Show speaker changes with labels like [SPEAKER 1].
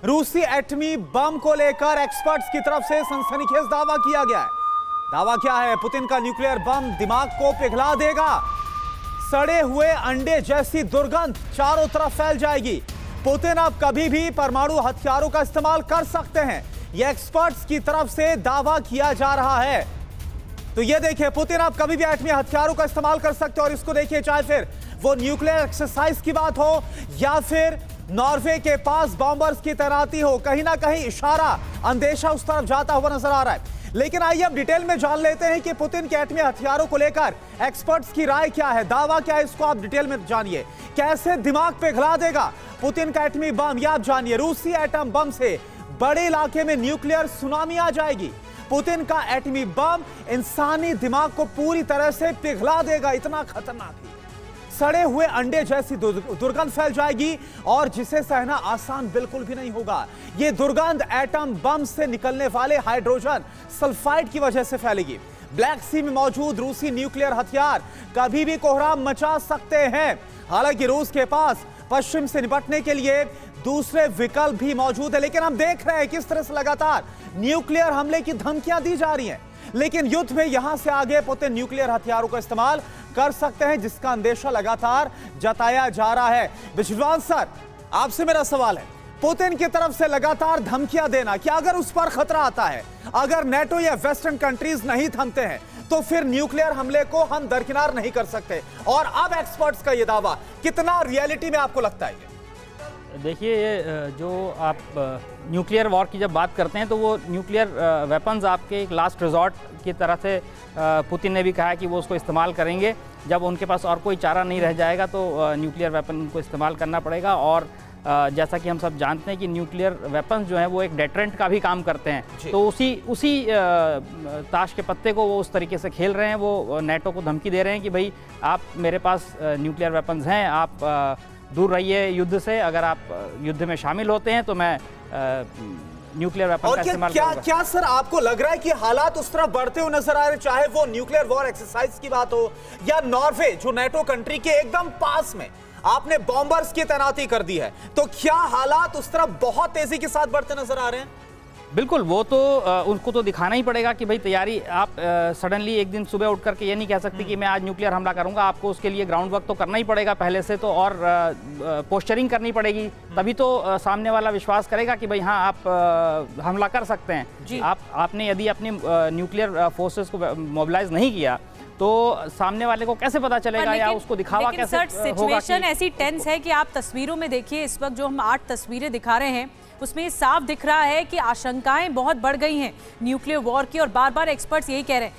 [SPEAKER 1] रूसी एटमी बम को लेकर एक्सपर्ट्स की तरफ से सनसनीखेज दावा किया गया है। दावा क्या है? पुतिन का न्यूक्लियर बम दिमाग को पिघला देगा। सड़े हुए अंडे जैसी दुर्गंध चारों तरफ फैल जाएगी। पुतिन अब कभी भी परमाणु हथियारों का इस्तेमाल कर सकते हैं, यह एक्सपर्ट्स की तरफ से दावा किया जा रहा है। तो ये देखिए, पुतिन अब कभी भी एटमी हथियारों का इस्तेमाल कर सकते हैं। और इसको देखिए, चाहे फिर वो न्यूक्लियर एक्सरसाइज की बात हो या फिर नॉर्वे के पास बॉम्बर्स की तैनाती हो, कहीं ना कहीं इशारा, अंदेशा उस तरफ जाता हुआ नजर आ रहा है। लेकिन आइए अब डिटेल में जान लेते हैं कि पुतिन के एटमी हथियारों को लेकर एक्सपर्ट्स की राय क्या है, दावा क्या है, इसको आप डिटेल में जानिए। कैसे दिमाग पिघला देगा पुतिन का एटमी बम, यह आप जानिए। रूसी एटम बम से बड़े इलाके में न्यूक्लियर सुनामी आ जाएगी। पुतिन का एटमी बम इंसानी दिमाग को पूरी तरह से पिघला देगा। इतना खतरनाक है, सड़े हुए अंडे जैसी दुर्गंध फैल जाएगी और जिसे सहना आसान बिल्कुल भी नहीं होगा। यह दुर्गंध एटम बम से निकलने वाले हाइड्रोजन सल्फाइड की वजह से फैलेगी। ब्लैक सी में मौजूद रूसी न्यूक्लियर हथियार कभी भी कोहराम मचा सकते हैं। हालांकि रूस के पास पश्चिम से निपटने के लिए दूसरे विकल्प भी मौजूद है, लेकिन हम देख रहे हैं किस तरह से लगातार न्यूक्लियर हमले की धमकियां दी जा रही हैं। लेकिन युद्ध में यहां से आगे पुतिन न्यूक्लियर हथियारों का इस्तेमाल कर सकते हैं, जिसका अंदेशा लगातार जताया जा रहा है। बिजवान सर, आपसे मेरा सवाल है, पुतिन की तरफ से लगातार धमकियां देना, क्या अगर उस पर खतरा आता है, अगर नेटो या वेस्टर्न कंट्रीज नहीं थमते हैं, तो फिर न्यूक्लियर हमले को हम दरकिनार नहीं कर सकते? और अब एक्सपर्ट्स का यह दावा कितना रियलिटी में आपको लगता है?
[SPEAKER 2] देखिए, ये जो आप न्यूक्लियर वॉर की जब बात करते हैं तो वो न्यूक्लियर वेपन्स आपके एक लास्ट रिजॉर्ट की तरह से पुतिन ने भी कहा है कि वो उसको इस्तेमाल करेंगे। जब उनके पास और कोई चारा नहीं रह जाएगा तो न्यूक्लियर वेपन को इस्तेमाल करना पड़ेगा। और जैसा कि हम सब जानते हैं कि न्यूक्लियर वेपन्स जो हैं वो एक डेटरेंट का भी काम करते हैं। तो उसी ताश के पत्ते को वो उस तरीके से खेल रहे हैं। वो नेटो को धमकी दे रहे हैं कि भाई आप मेरे पास न्यूक्लियर वेपन्स हैं, आप दूर रहिए युद्ध से। अगर आप युद्ध में शामिल होते हैं तो मैं न्यूक्लियर वेपन का इस्तेमाल करूंगा।
[SPEAKER 1] क्या सर आपको लग रहा है कि हालात उस तरफ बढ़ते हुए नजर आ रहे, चाहे वो न्यूक्लियर वॉर एक्सरसाइज की बात हो या नॉर्वे जो नेटो कंट्री के एकदम पास में आपने बॉम्बर्स की तैनाती कर दी है, तो क्या हालात उस तरफ बहुत तेजी के साथ बढ़ते नजर आ रहे हैं?
[SPEAKER 2] बिल्कुल, वो तो उनको तो दिखाना ही पड़ेगा कि भाई तैयारी। आप सडनली एक दिन सुबह उठ करके ये नहीं कह सकते कि मैं आज न्यूक्लियर हमला करूंगा। आपको उसके लिए ग्राउंड वर्क तो करना ही पड़ेगा पहले से, तो और पोस्चरिंग करनी पड़ेगी, तभी तो सामने वाला विश्वास करेगा कि भाई हाँ आप हमला कर सकते हैं। आपने यदि अपनी न्यूक्लियर फोर्सेस को मोबिलाइज नहीं किया तो सामने वाले को कैसे पता चलेगा या उसको दिखावा कैसे होगा?
[SPEAKER 3] सिचुएशन ऐसी टेंस है कि आप तस्वीरों में देखिए, इस वक्त जो हम 8 तस्वीरें दिखा रहे हैं उसमें साफ दिख रहा है कि आशंकाएं बहुत बढ़ गई हैं न्यूक्लियर वॉर की, और बार बार एक्सपर्ट्स यही कह रहे हैं।